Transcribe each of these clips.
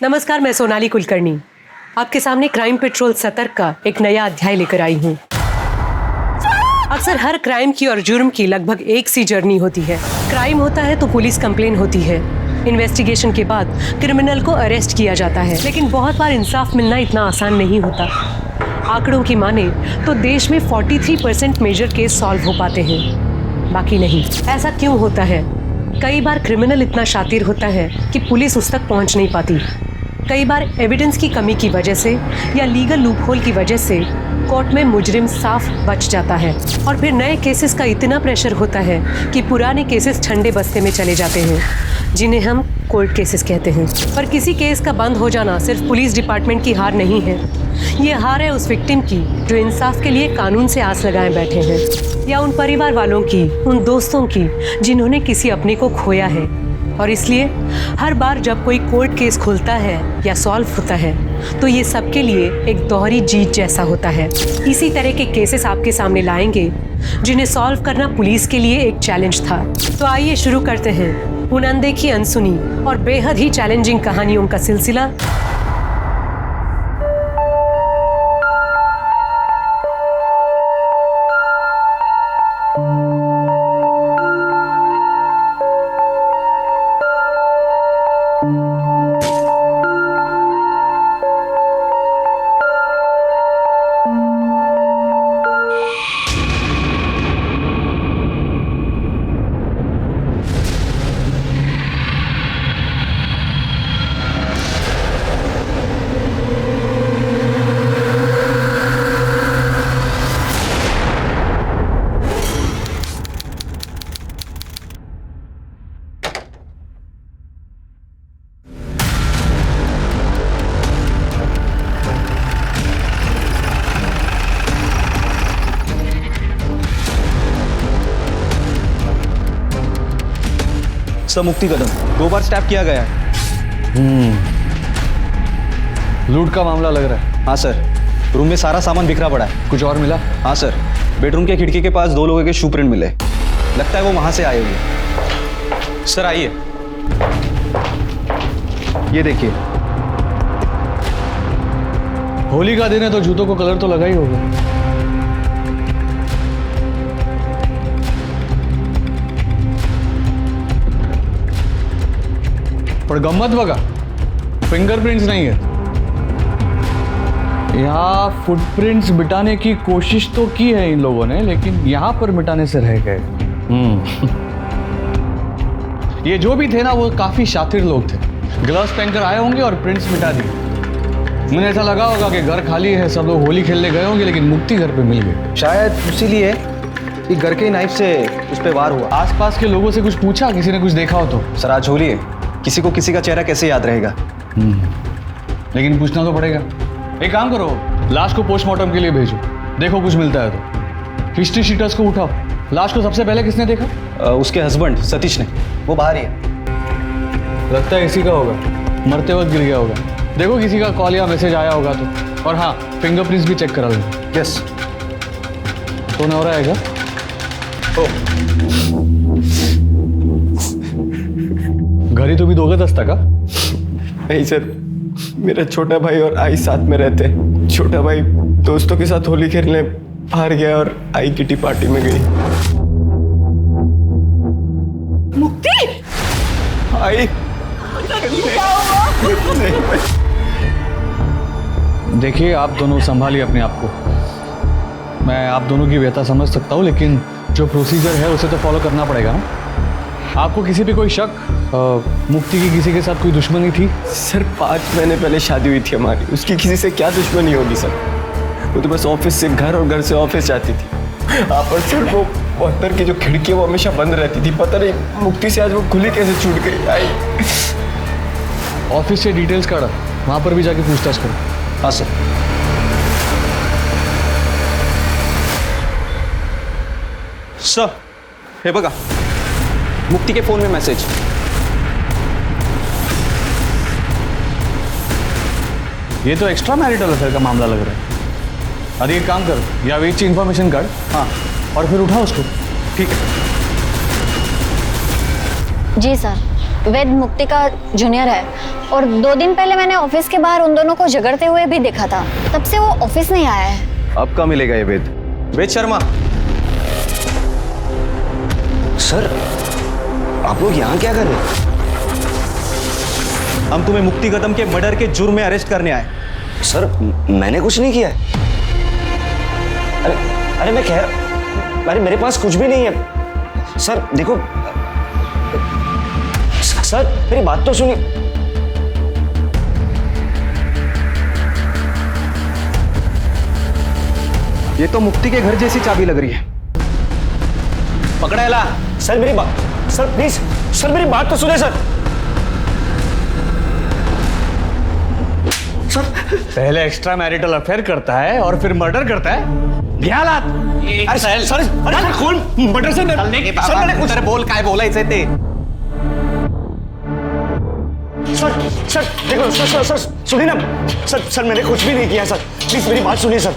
नमस्कार, मैं सोनाली कुलकर्णी आपके सामने क्राइम पेट्रोल सतर्क का एक नया अध्याय लेकर आई हूँ। अक्सर हर क्राइम की और जुर्म की लगभग एक सी जर्नी होती है। क्राइम होता है तो पुलिस कंप्लेन होती है, इन्वेस्टिगेशन के बाद क्रिमिनल को अरेस्ट किया जाता है, लेकिन बहुत बार इंसाफ मिलना इतना आसान नहीं होता। आंकड़ों की माने तो देश में 43% मेजर केस सॉल्व हो पाते हैं, बाकी नहीं। ऐसा क्यों होता है? कई बार क्रिमिनल इतना शातिर होता है कि पुलिस उस तक पहुंच नहीं पाती। कई बार एविडेंस की कमी की वजह से या लीगल लूपहोल की वजह से कोर्ट में मुजरिम साफ बच जाता है, और फिर नए केसेस का इतना प्रेशर होता है कि पुराने केसेस ठंडे बस्ते में चले जाते हैं, जिन्हें हम कोल्ड केसेस कहते हैं। पर किसी केस का बंद हो जाना सिर्फ पुलिस डिपार्टमेंट की हार नहीं है, ये हार है उस विक्टिम की जो इंसाफ के लिए कानून से आस लगाए बैठे हैं, या उन परिवार वालों की, उन दोस्तों की जिन्होंने किसी अपने को खोया है। और इसलिए हर बार जब कोई कोर्ट केस खुलता है या सॉल्व होता है तो ये सबके लिए एक दोहरी जीत जैसा होता है। इसी तरह के केसेस आपके सामने लाएंगे जिन्हें सॉल्व करना पुलिस के लिए एक चैलेंज था। तो आइए शुरू करते हैं उन अनदेखी, अनसुनी और बेहद ही चैलेंजिंग कहानियों का सिलसिला। सर, मुक्ति कदम 2 बार स्टैप किया गया है। लूट का मामला लग रहा है। हाँ सर, रूम में सारा सामान बिखरा पड़ा है। कुछ और मिला? हाँ सर, बेडरूम के खिड़की के पास 2 लोगों के शू प्रिंट मिले, लगता है वो वहां से आए हुए। सर आइए, ये देखिए। होली का दिन है तो जूतों को कलर तो लगा ही होगा। पर गम्मत बगा, फिंगरप्रिंट्स नहीं है। यहाँ फुटप्रिंट्स मिटाने की कोशिश तो की है इन लोगों ने, लेकिन यहाँ पर मिटाने से रह गए। ये जो भी थे ना, वो काफी शातिर लोग थे। ग्लव्स पहनकर आए होंगे और प्रिंट्स मिटा दिए। मुझे ऐसा लगा होगा कि घर खाली है, सब लोग होली खेलने गए होंगे, लेकिन मुक्ति घर पे मिल गए। शायद इसीलिए कि घर के नाइफ से उस पर वार हुआ। आसपास के लोगों से कुछ पूछा, किसी ने कुछ देखा हो तो? सर आज होली है, किसी को किसी का चेहरा कैसे याद रहेगा? लेकिन पूछना तो पड़ेगा। एक काम करो, लाश को पोस्टमार्टम के लिए भेजो, देखो कुछ मिलता है तो। हिस्ट्री शीटर्स को उठाओ। लाश को सबसे पहले किसने देखा? उसके हस्बैंड सतीश ने, वो बाहर ही है। लगता है इसी का होगा, मरते वक्त गिर गया होगा। देखो किसी का कॉल या मैसेज आया होगा तो। और हाँ, फिंगरप्रिंट्स भी चेक करा लो। यस। तो न हो रहा है क्या? घरी तुम्ही दोघंच असता का? नहीं सर, मेरा छोटा भाई और आई साथ में रहते हैं। छोटा भाई दोस्तों के साथ होली खेलने बाहर गया और आई किटी पार्टी में गई। मुक्ति! आई देखिए, आप दोनों संभालिए अपने आप को। मैं आप दोनों की व्यथा समझ सकता हूँ, लेकिन जो प्रोसीजर है उसे तो फॉलो करना पड़ेगा ना। आपको किसी पे कोई शक? मुक्ति की किसी के साथ कोई दुश्मनी थी? सर 5 महीने पहले शादी हुई थी हमारी, उसकी किसी से क्या दुश्मनी होगी सर? वो तो बस ऑफिस से घर और घर से ऑफिस जाती थी। पर सर वो अंदर की जो खिड़की है वो हमेशा बंद रहती थी। पता नहीं मुक्ति से आज वो खुली कैसे छूट गई। आई ऑफिस से डिटेल्स काढ़ा, वहाँ पर भी जाके पूछताछ करो। हाँ सर। सर, हे बघा, मुक्ति के फोन में मैसेज। ये तो एक्स्ट्रा मैरिटल अफेयर का मामला लग रहा है। अरे एक काम कर, या वेट की इन्फॉर्मेशन काढ़, हाँ, और फिर उठा उसको। ठीक है। जी सर। वेद मुक्ति का जूनियर है और 2 दिन पहले मैंने ऑफिस के बाहर उन दोनों को झगड़ते हुए भी देखा था। तब से वो ऑफिस नहीं आया है। अब कहाँ मिलेगा ये वेद? वेद शर्मा। सर आप लोग यहाँ क्या कर रहे हैं? हम तुम्हें मुक्ति कदम के मर्डर के जुर्म में अरेस्ट करने आए। सर मैंने कुछ नहीं किया है। अरे मैं कह रहा, अरे मेरे पास कुछ भी नहीं है। सर देखो, सर मेरी बात तो सुनिए। ये तो मुक्ति के घर जैसी चाबी लग रही है। पकड़ा ला। सर मेरी बात, सर प्लीज, सर मेरी बात तो सुने सर। पहले एक्स्ट्रा मैरिटल अफेयर करता है और फिर मर्डर करता है। ध्यानात। अरे सर, अरे कौन मर्डर से चलने के सर मैंने कुछ बोल काय बोला इसे ते। सर देखो सर सुनिए ना। सर मैंने कुछ भी नहीं किया सर। प्लीज मेरी बात सुनिए सर।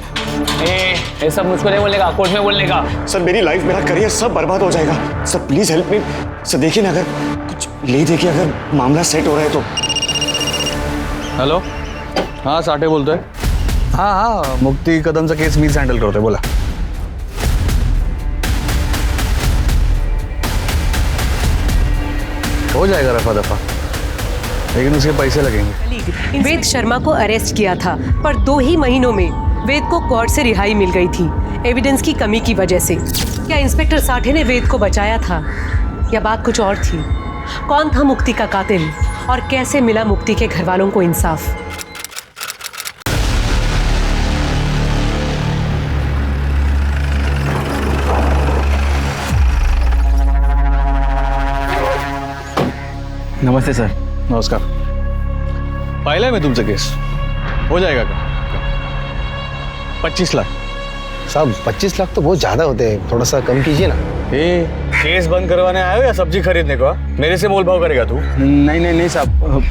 ये सब मुझको नहीं बोलने का, कोर्ट में बोलने का। सर मेरी लाइफ, मेरा करियर सब बर्बाद हो जाएगा। Sir please help me. Sir देखिए ना, अगर कुछ ले देखिए, अगर मामला सेट हो रहा है तो। हेलो, हाँ साठे बोलतो है। हाँ मुक्ती कदमचा केस मीच हँडल करतोय, बोला। हो जाएगा रफा दफा, लेकिन उसके पैसे लगेंगे। वेद शर्मा को अरेस्ट किया था, पर 2 ही महीनों में वेद को कोर्ट से रिहाई मिल गई थी, एविडेंस की कमी की वजह से। क्या इंस्पेक्टर साठे ने वेद को बचाया था या बात कुछ और थी? कौन था मुक्ति का कातिल और कैसे मिला मुक्ति के घर वालों को इंसाफ? नमस्ते सर। नमस्कार। पाहिलंय मी तुमचं केस, हो जाएगा का? 25 लाख। साहब 25 लाख तो बहुत ज्यादा होते हैं, थोड़ा सा कम कीजिए ना। ये केस बंद करवाने आए हो या सब्जी खरीदने को? मेरे से मोल भाव करेगा तू? नहीं साहब,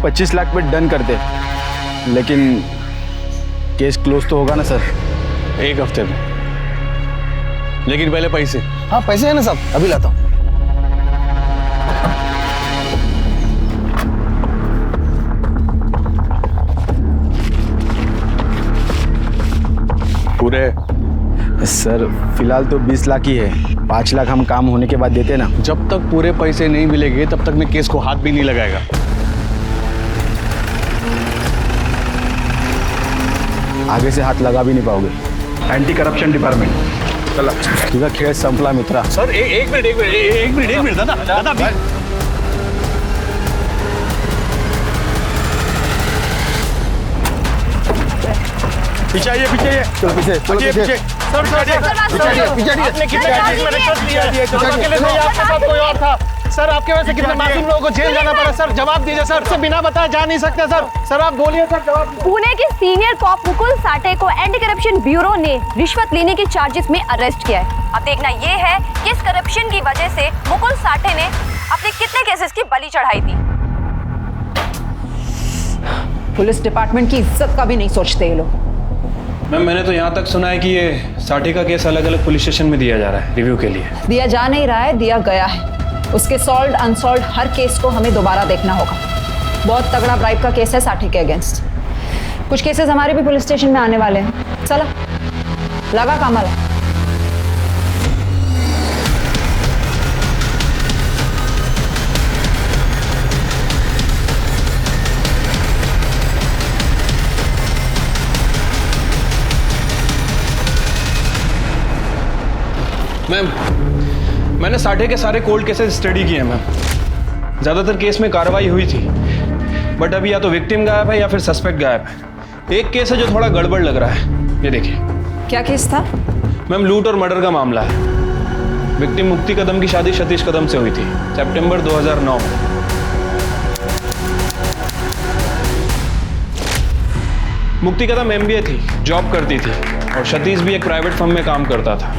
25 लाख पे डन करते, लेकिन केस क्लोज तो होगा ना सर? 1 हफ्ते में, लेकिन पहले पैसे। हाँ पैसे है ना साहब, अभी लाता हूँ। पूरे सर फिलहाल तो 20 लाख ही है, 5 लाख हम काम होने के बाद देते ना। जब तक पूरे पैसे नहीं मिलेंगे तब तक मैं केस को हाथ भी नहीं लगाएगा। आगे से हाथ लगा भी नहीं पाओगे। Anti corruption department. चला, तुझा खेळ संपला मित्रा। सर एक मिनट दादा पीछे आइए। चलो पीछे। सर आपने कितने केस में रिश्वत लिया है? अकेले नहीं, आपके साथ कोई और था। सर आपके वजह से कितने मासूम लोगों को जेल जाना पड़ा। सर जवाब दीजिए सर, से बिना बताए जा नहीं सकते सर। सर आप बोलिए सर, जवाब। पुणे के सीनियर कॉप मुकुल साठे को एंटी करप्शन ब्यूरो ने रिश्वत लेने के चार्जेस में अरेस्ट किया है। अब देखना ये है कि इस करप्शन की वजह से मुकुल साठे ने अपने कितने केसेस की बलि चढ़ाई थी। पुलिस डिपार्टमेंट की इज्जत का भी नहीं सोचते ये लोग। मैम मैंने तो यहाँ तक सुना है कि ये साठे का केस अलग अलग पुलिस स्टेशन में दिया जा रहा है रिव्यू के लिए। दिया जा नहीं रहा है, दिया गया है। उसके सॉल्व अनसॉल्व हर केस को हमें दोबारा देखना होगा। बहुत तगड़ा ब्राइब का केस है साठे के अगेंस्ट। कुछ केसेस हमारे भी पुलिस स्टेशन में आने वाले हैं। चला लगा कामला। मैम मैंने साठे के सारे कोल्ड केसेस स्टडी किए हैं मैम। ज़्यादातर केस में कार्रवाई हुई थी, बट अभी या तो विक्टिम गायब है या फिर सस्पेक्ट गायब है। एक केस है जो थोड़ा गड़बड़ लग रहा है, ये देखिए। क्या केस था? मैम लूट और मर्डर का मामला है। विक्टिम मुक्ति कदम की शादी सतीश कदम से हुई थी सितंबर 2009 में। मुक्ति कदम MBA थी, जॉब करती थी, और सतीश भी एक प्राइवेट फर्म में काम करता था,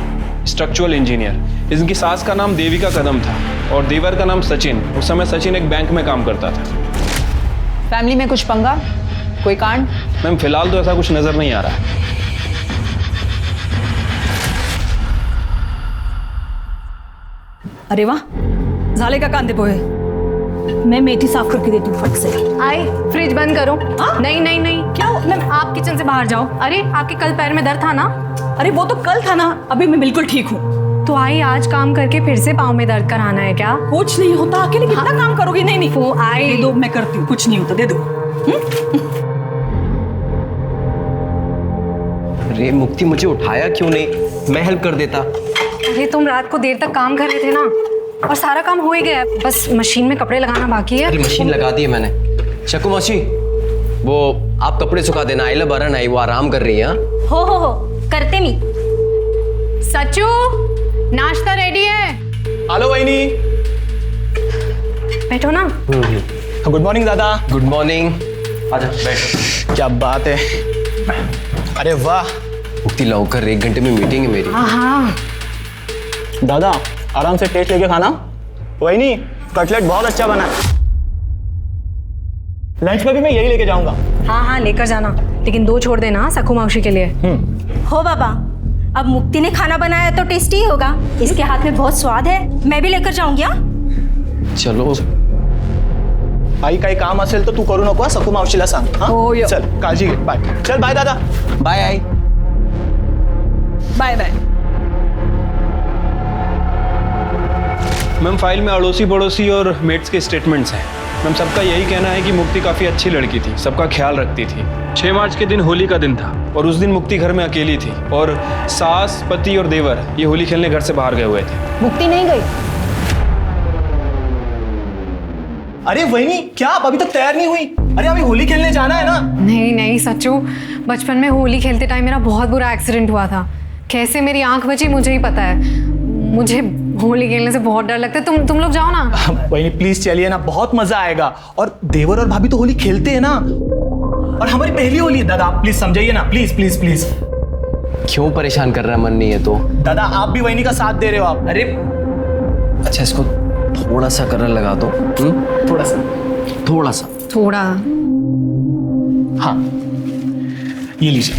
स्ट्रक्चरल इंजीनियर। इनकी सास का नाम देविका कदम था और देवर का नाम सचिन। उस समय सचिन एक बैंक में काम करता था। फैमिली में कुछ पंगा, कोई कांड? मैम फिलहाल तो ऐसा कुछ नजर नहीं आ रहा है। अरे वाह, झाले का कांदे पोहे? मैं मेथी साफ करके देती हूँ फट से। आई फ्रिज बंद करो। नहीं नहीं नहीं, क्या आप किचन से बाहर जाओ। अरे आपके कल पैर में दर्द था ना? अरे वो तो कल था ना, अभी मैं बिल्कुल ठीक हूँ। तो आई आज काम करके फिर से पाँव में दर्द कराना है क्या? कुछ नहीं होता, अकेले कितना काम करोगी? नहीं नहीं वो आई दे दो, मैं करती हूँ, कुछ नहीं होता, दे दो। अरे मुक्ति, मुझे उठाया क्यों नहीं? मैं हेल्प कर देता। अरे तुम रात को देर तक काम कर रहे थे ना, और सारा काम हो ही गया है, बस मशीन में कपड़े लगाना बाकी है। अरे मशीन लगा दी है मैंने। शकु मौसी, वो आप कपड़े सुखा देना। आइला बरन आई, वो आराम कर रही है। हो करते नहीं। सच्चू नाश्ता रेडी है। हेलो वहीनी। बैठो ना। गुड मॉर्निंग दादा। Good morning. आजा बैठ। क्या बात है। अरे वाह मुक्ति, लौकर 1 घंटे में मीटिंग है मेरी। हाँ दादा, आराम से टेस्ट लेके खाना। वहीनी, कटलेट बहुत अच्छा बना है। लंच में भी मैं यही लेके जाऊंगा। हाँ लेकर जाना, लेकिन 2 छोड़ देना सखू मौसी के लिए। हो बाबा, अब मुक्ति ने खाना बनाया तो टेस्टी ही होगा। इसके हाथ में बहुत स्वाद है, मैं भी लेकर जाऊंगी। चलो आई काही काम असेल तर तू करू नको, सकू मावशीला सांग। हो, यो. चल काळजी घे, बाय। चल बाय दादा। बाय आई। Bye bye. मैम, फाइल में अड़ोसी पड़ोसी और मेट्स के स्टेटमेंट्स हैं। मैम, सबका यही कहना है कि मुक्ति काफ़ी अच्छी लड़की थी, सबका ख्याल रखती थी। 6 मार्च के दिन होली का दिन था और उस दिन मुक्ति घर में अकेली थी और सास, पति और देवर ये होली खेलने घर से बाहर गए हुए थे। मुक्ति नहीं गई? अरे वहीनी, क्या आप अभी तक तैयार नहीं हुई? अरे अभी होली खेलने जाना है ना। नहीं सच्चू, बचपन में होली खेलते टाइम मेरा बहुत बुरा एक्सीडेंट हुआ था। कैसे मेरी आंख बची मुझे ही पता है। मुझे होली खेलने से बहुत डर लगता है। तुम लोग जाओ ना। वहीनी प्लीज चलिए ना, बहुत मजा आएगा। और देवर और भाभी तो होली खेलते हैं ना, और हमारी पहली होली है। दादा आप प्लीज समझाइए ना, प्लीज प्लीज प्लीज। क्यों परेशान कर रहा है? मन नहीं है तो? दादा आप भी वहीनी का साथ दे रहे हो आप। अरे अच्छा, इसको थोड़ा सा कलर लगा दो। थोड़ा सा। थोड़ा। हाँ, ये लीजिए।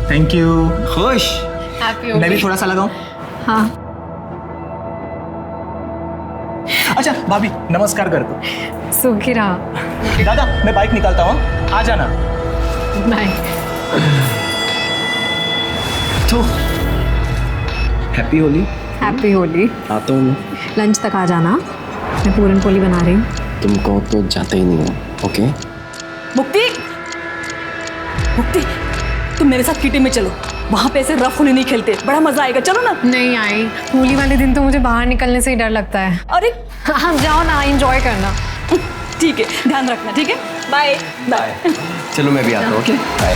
Thank you. खुश। मैं भी थोड़ा सा लगाऊं? हाँ। अच्छा भाभी, नमस्कार कर दो। सुखी रहा। दादा मैं बाइक निकालता हूँ, आ जाना। नहीं। तो हैप्पी होली। हैप्पी होली। आता हूँ मैं। लंच तक आ जाना, मैं पूरन पोली बना रही हूँ। तुम कहो तो जाते ही नहीं हो। ओके। मुक्ति, मुक्ति, तुम मेरे साथ किटी में चलो, वहां पे ऐसे रफ होली नहीं खेलते, बड़ा मजा आएगा। चलो ना। नहीं आई, होली वाले दिन तो मुझे बाहर निकलने से ही डर लगता है। अरे हम जाओ ना, एंजॉय करना। ठीक है, ध्यान रखना। ठीक है, बाय बाय। चलो मैं भी आता हूँ। Okay bye.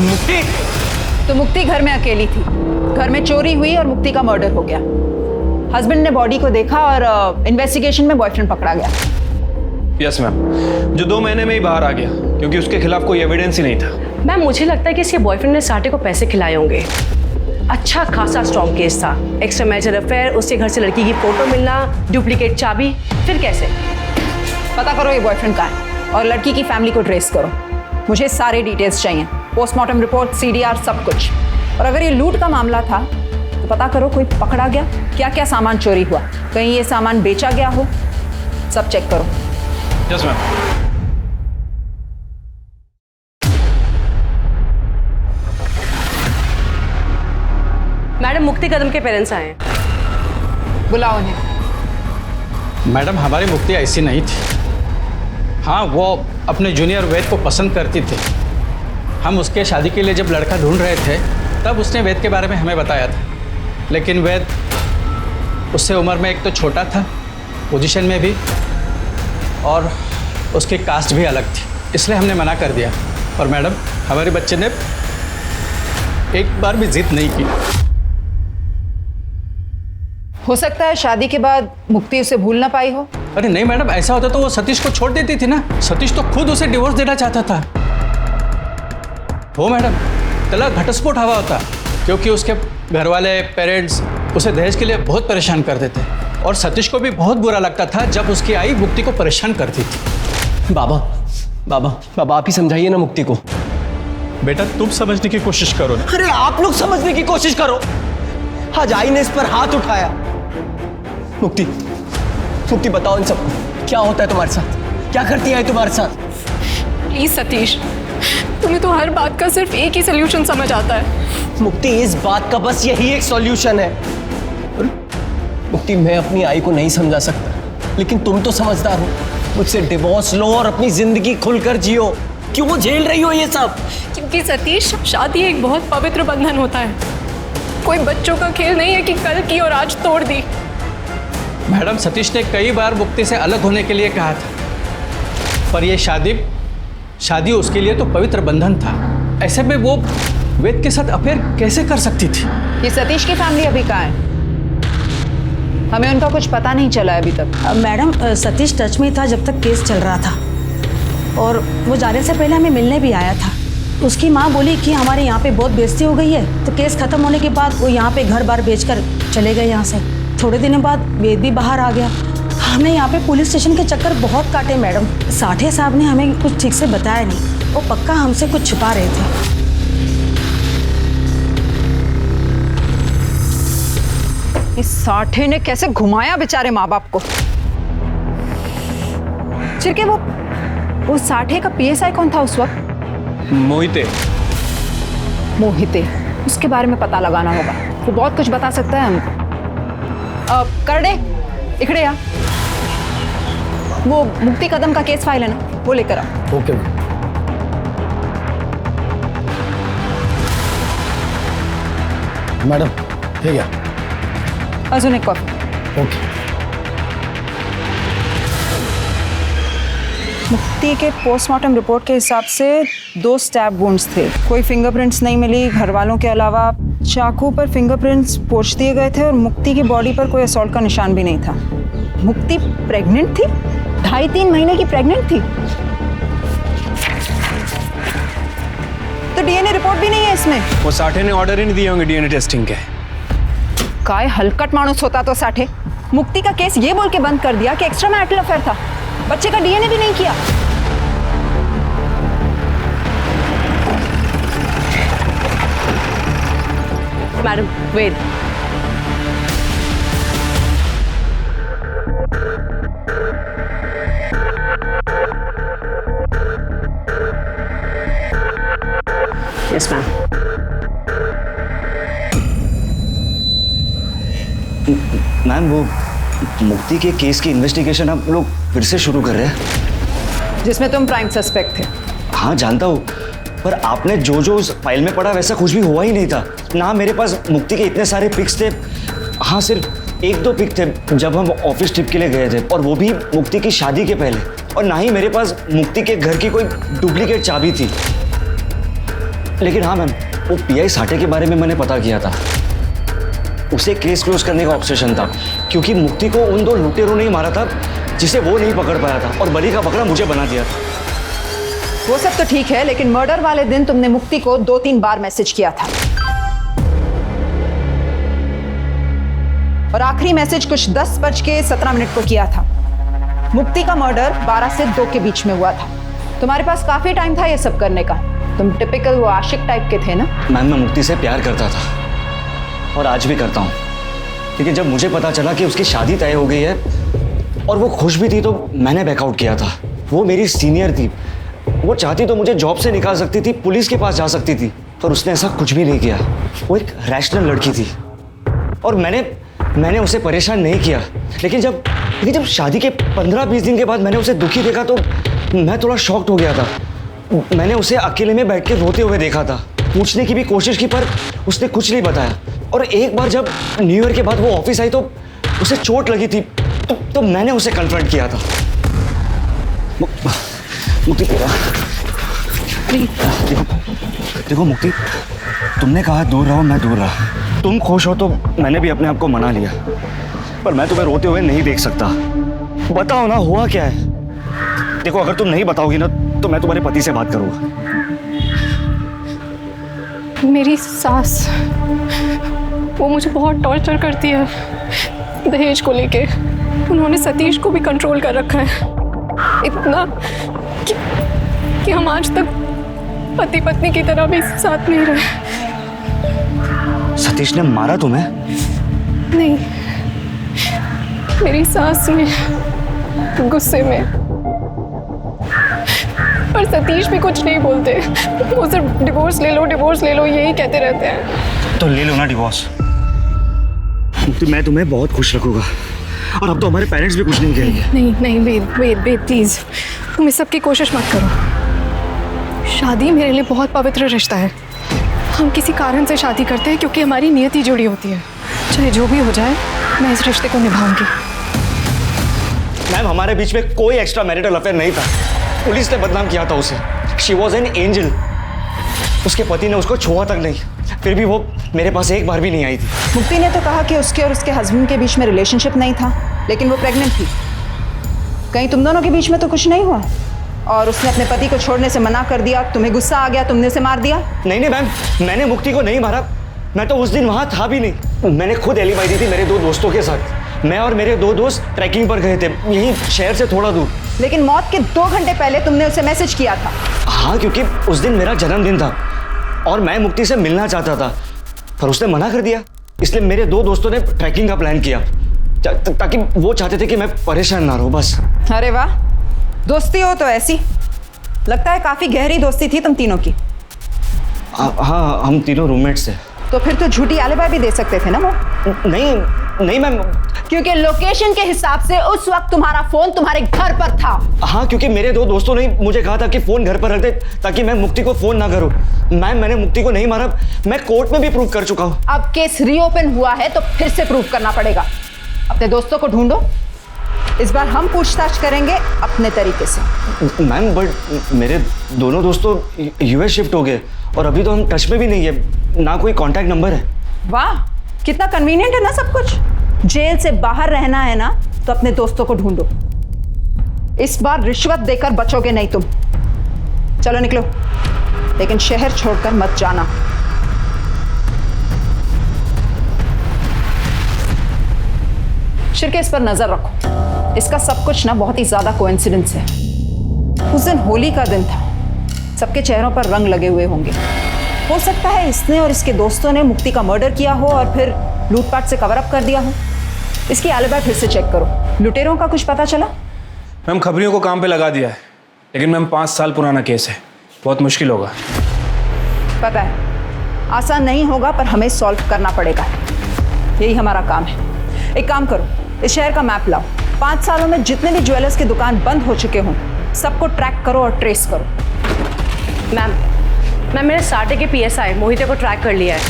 मुक्ति, तो मुक्ति घर में अकेली थी, घर में चोरी हुई और मुक्ति का मर्डर हो गया। हस्बैंड ने बॉडी को देखा और इन्वेस्टिगेशन में बॉयफ्रेंड पकड़ा गया। यस मैम, जो 2 महीने में ही बाहर आ गया क्योंकि उसके खिलाफ कोई एविडेंस ही नहीं था। मैम मुझे लगता है कि इसके बॉयफ्रेंड ने साटे को पैसे खिलाए होंगे। अच्छा खासा स्ट्रॉन्ग केस था। एक्स्ट्रा मैरिजल अफेयर, उसके घर से लड़की की फोटो मिलना, डुप्लीकेट चाबी, फिर कैसे? पता करो ये बॉयफ्रेंड कहाँ है और लड़की की फैमिली को ट्रेस करो। मुझे सारे डिटेल्स चाहिए, पोस्टमार्टम रिपोर्ट, CDR, सब कुछ। और अगर ये लूट का मामला था तो पता करो कोई पकड़ा गया, क्या क्या सामान चोरी हुआ, कहीं ये सामान बेचा गया हो, सब चेक करो। Yes ma'am. मैडम मुक्ति कदम के पेरेंट्स आए हैं। बुलाओ उन्हें। मैडम हमारी मुक्ति ऐसी नहीं थी। हाँ, वो अपने जूनियर वेद को पसंद करती थी। हम उसके शादी के लिए जब लड़का ढूंढ रहे थे तब उसने वेद के बारे में हमें बताया था, लेकिन वेद उससे उम्र में एक तो छोटा था, पोजीशन में भी, और उसकी कास्ट भी अलग थी, इसलिए हमने मना कर दिया। और मैडम हमारे बच्चे ने एक बार भी जिद नहीं की। हो सकता है शादी के बाद मुक्ति उसे भूल ना पाई हो। अरे नहीं मैडम, ऐसा होता तो वो सतीश को छोड़ देती थी ना। सतीश तो खुद उसे डिवोर्स देना चाहता था। हो मैडम, तलाक घटस्फोट हवा होता, क्योंकि उसके घर वाले, पेरेंट्स उसे दहेज के लिए बहुत परेशान करते थे और सतीश को भी बहुत बुरा लगता था जब उसकी आई मुक्ति को परेशान करती थी। बाबा बाबा बाबा आप ही समझाइए ना मुक्ति को। बेटा तुम समझने की कोशिश करो ना। अरे आप लोग समझने की कोशिश करो। आज आई ने इस पर हाथ उठाया। मुक्ति मुक्ति बताओ इन सबको क्या होता है तुम्हारे साथ, क्या करती है तुम्हारे साथ? प्लीज सतीश, तुम्हें तो हर बात का सिर्फ एक ही सोल्यूशन समझ आता है। मुक्ति इस बात का बस यही एक सॉल्यूशन है। मुक्ति मैं अपनी आई को नहीं समझा सकता, लेकिन तुम तो समझदार हो। मुझसे डिवोर्स लो और अपनी जिंदगी खुलकर जियो। क्यों झेल रही हो ये सब? क्योंकि सतीश, शादी एक बहुत पवित्र बंधन होता है। कोई बच्चों का खेल नहीं है कि कल की और आज तोड़ दी। मैडम, सतीश ने कई बार मुक्ति से अलग होने के लिए कहा था, पर यह शादी उसके लिए तो पवित्र बंधन था। ऐसे में वो वेद के साथ अफेयर कैसे कर सकती थी? ये सतीश की फैमिली अभी कहाँ है? हमें उनका कुछ पता नहीं चला है अभी तक। मैडम, सतीश टच में था जब तक केस चल रहा था, और वो जाने से पहले हमें मिलने भी आया था। उसकी माँ बोली कि हमारे यहाँ पे बहुत बेइज्जती हो गई है, तो केस खत्म होने के बाद वो यहाँ पे घर बार बेचकर चले गए यहाँ से। थोड़े दिनों बाद वेद भी बाहर आ गया। हमने यहाँ पे पुलिस स्टेशन के चक्कर बहुत काटे मैडम। साठे साहब ने हमें कुछ ठीक से बताया नहीं, वो पक्का हमसे कुछ छुपा रहे थे। इस साठे ने कैसे घुमाया बेचारे माँ बाप को। चिरके, वो साठे का पीएसआई कौन था उस वक्त? मोहिते। मोहिते, उसके बारे में पता लगाना होगा। वो बहुत कुछ बता सकता है हमको। करडे, इकड़े आ। वो मुक्ति कदम का केस फाइल है ना, वो लेकर आओ। ओके मैडम, ठीक है। अजून एक कॉफी। ओके। मुक्ति के पोस्टमार्टम रिपोर्ट के हिसाब से 2 स्टैब वुंड्स थे। कोई फिंगरप्रिंट्स नहीं मिली घर वालों के अलावा। चाकू पर फिंगरप्रिंट्स पोंछ दिए गए थे और मुक्ति की बॉडी पर कोई असॉल्ट का निशान भी नहीं था। मुक्ति प्रेग्नेंट थी, 2.5-3 महीने की प्रेग्नेंट थी। तो डीएनए रिपोर्ट भी नहीं है इसमें। वो साठे ने ऑर्डर ही नहीं दिए होंगे डीएनए टेस्टिंग के। काय हलकट मानुस होता तो साठे। मुक्ति का केस ये बोल के बंद कर दिया कि एक्स्ट्रा मैरिटल अफेयर था, बच्चे का डीएनए भी नहीं किया। Madam, Ved. Yes ma'am. Ma'am, वो मुक्ति के केस की इन्वेस्टिगेशन आप लोग फिर से शुरू कर रहे हैं? जिसमें तुम प्राइम सस्पेक्ट थे। हाँ जानता हूँ, पर आपने जो जो उस फाइल में पढ़ा वैसा कुछ भी हुआ ही नहीं था ना। मेरे पास मुक्ति के इतने सारे पिक्स थे। हाँ, सिर्फ 1-2 पिक थे जब हम ऑफिस ट्रिप के लिए गए थे, और वो भी मुक्ति की शादी के पहले। और ना ही मेरे पास मुक्ति के घर की कोई डुप्लीकेट चाबी थी। लेकिन हाँ मैम, वो पीआई साठे के बारे में मैंने पता किया था। उसे केस क्लोज करने का ऑब्सेशन था, क्योंकि मुक्ति को उन 2 लुटेरों ने ही मारा था जिसे वो नहीं पकड़ पाया था, और बलि का बकरा मुझे बना दिया था। वो सब तो ठीक है, लेकिन मर्डर वाले दिन तुमने मुक्ति को 2-3 बार मैसेज किया था, और आखिरी मैसेज कुछ 10:17 को किया था। मुक्ति का मर्डर 12 से 2 के बीच में हुआ था। तुम्हारे पास काफी टाइम था ये सब करने का। तुम टिपिकल वो आशिक टाइप के थे ना। मैम, मैं मुक्ति से प्यार करता था और आज भी करता हूँ, लेकिन जब मुझे पता चला कि उसकी शादी तय हो गई है और वो खुश भी थी, तो मैंने बैकआउट किया था। वो मेरी सीनियर थी, वो चाहती तो मुझे जॉब से निकाल सकती थी, पुलिस के पास जा सकती थी, पर उसने ऐसा कुछ भी नहीं किया। वो एक रैशनल लड़की थी और मैंने उसे परेशान नहीं किया। लेकिन जब शादी के 15-20 दिन के बाद मैंने उसे दुखी देखा तो मैं थोड़ा शॉक्ड हो गया था। मैंने उसे अकेले में बैठ के रोते हुए देखा था। पूछने की भी कोशिश की, पर उसने कुछ नहीं बताया। और एक बार जब न्यू ईयर के बाद वो ऑफिस आई तो उसे चोट लगी थी, तो मैंने उसे कन्फ्रंट किया था। मुक्ति, देखो मुक्ति, तुमने कहा दूर रहो, मैं दूर रहा। तुम खुश हो तो मैंने भी अपने आप को मना लिया, पर मैं तुम्हें रोते हुए नहीं देख सकता। बताओ ना, हुआ क्या है? देखो, अगर तुम नहीं बताओगी ना तो मैं तुम्हारे पति से बात करूंगा। मेरी सास वो मुझे बहुत टॉर्चर करती है दहेज को लेके। उन्होंने सतीश को भी कंट्रोल कर रखा है, इतना कि हम आज तक पति पत्नी की तरह भी साथ नहीं रहे। सतीश ने मारा तुम्हें? नहीं, मेरी सास ने गुस्से में। पर सतीश भी कुछ नहीं बोलते, वो सिर्फ डिवोर्स ले लो यही कहते रहते हैं। तो ले लो ना डिवोर्स। तो मैं तुम्हें बहुत खुश रखूंगा, और अब तो हमारे पेरेंट्स भी कुछ नहीं कहेंगे। नहीं वेद प्लीज, तुम इस सब की कोशिश मत करो। शादी मेरे लिए बहुत पवित्र रिश्ता है। हम किसी कारण से शादी करते हैं क्योंकि हमारी नियति जुड़ी होती है। चाहे जो भी हो जाए, मैं इस रिश्ते को निभाऊंगी। मैम, हमारे बीच में कोई एक्स्ट्रा मैरिटल अफेयर नहीं था। पुलिस ने बदनाम किया था उसे। She was an angel. उसके पति ने उसको छुआ तक नहीं, फिर भी वो मेरे पास एक बार भी नहीं आई थी। मुक्ति ने तो कहा कि उसके और उसके हस्बैंड के बीच में रिलेशनशिप नहीं था, लेकिन वो प्रेग्नेंट थी। कहीं तुम दोनों के बीच में तो कुछ नहीं हुआ? और उसने अपने पति को छोड़ने से मना कर दिया, तुम्हें गुस्सा आ गया, तुमने उसे मार दिया? नहीं मैम, मैंने मुक्ति को नहीं मारा। मैं तो उस दिन वहां था भी नहीं। मैंने खुद एलिबाई दी थी मेरे 2 दोस्तों के साथ। मैं और मेरे 2 दोस्त ट्रैकिंग पर गए थे, यहीं शहर से थोड़ा दूर। लेकिन मौत के 2 घंटे पहले तुमने उसे मैसेज किया था। हाँ, क्योंकि उस दिन मेरा जन्मदिन था और मैं मुक्ति से मिलना चाहता था, पर उसने मना कर दिया। इसलिए मेरे 2 दोस्तों ने ट्रैकिंग का प्लान किया, ताकि वो चाहते थे कि मैं परेशान ना रहूं बस। अरे वाह, दोस्ती हो तो ऐसी। लगता है काफी गहरी दोस्ती थी तुम तीनों की। हाँ, हम तीनों रूममेट्स थे। तो फिर तो झूठी एलिबाई भी दे सकते थे ना वो? नहीं मैम, क्योंकि लोकेशन के हिसाब से उस वक्त तुम्हारा फोन तुम्हारे घर पर था। हाँ, क्योंकि मेरे 2 दोस्तों ने मुझे कहा था कि फोन घर पर रख दे ताकि मैं मुक्ति को फोन ना करूं। मैम, मैंने मुक्ति को नहीं मारा, मैं कोर्ट में भी प्रूव कर चुका हूँ। अब केस रीओपन हुआ है तो फिर से प्रूव करना पड़ेगा। अपने दोस्तों को ढूंढो, इस बार हम पूछताछ करेंगे अपने तरीके से। मैम, बट मेरे दोनों दोस्तों यूएस शिफ्ट हो गए और अभी तो हम टच में भी नहीं है, ना कोई कांटेक्ट नंबर है। वाह, कितना कन्वीनियंट है ना सब कुछ। जेल से बाहर रहना है ना, तो अपने दोस्तों को ढूंढो। इस बार रिश्वत देकर बचोगे नहीं तुम। चलो निकलो, लेकिन शहर छोड़कर मत जाना। शिरके, पर नजर रखो। इसका सब कुछ ना बहुत ही ज्यादा कोइंसिडेंस है। उस दिन होली का दिन था, सबके चेहरों पर रंग लगे हुए होंगे। हो सकता है इसने और इसके दोस्तों ने मुक्ति का मर्डर किया हो और फिर लूटपाट से कवर अप कर दिया हो। इसकी एलिबाई फिर से चेक करो। लुटेरों का कुछ पता चला? मैम, खबरियों को काम पे लगा दिया है, लेकिन मैम 5 साल पुराना केस है, बहुत मुश्किल होगा। पता है, आसान नहीं होगा, पर हमें सॉल्व करना पड़ेगा। यही हमारा काम है। एक काम करो, इस शहर का मैप लाओ। 5 सालों में जितने भी ज्वेलर्स की दुकान बंद हो चुके हों, सबको ट्रैक करो और ट्रेस करो। मैम, मैंने साटे के PSI मोहिते को ट्रैक कर लिया है।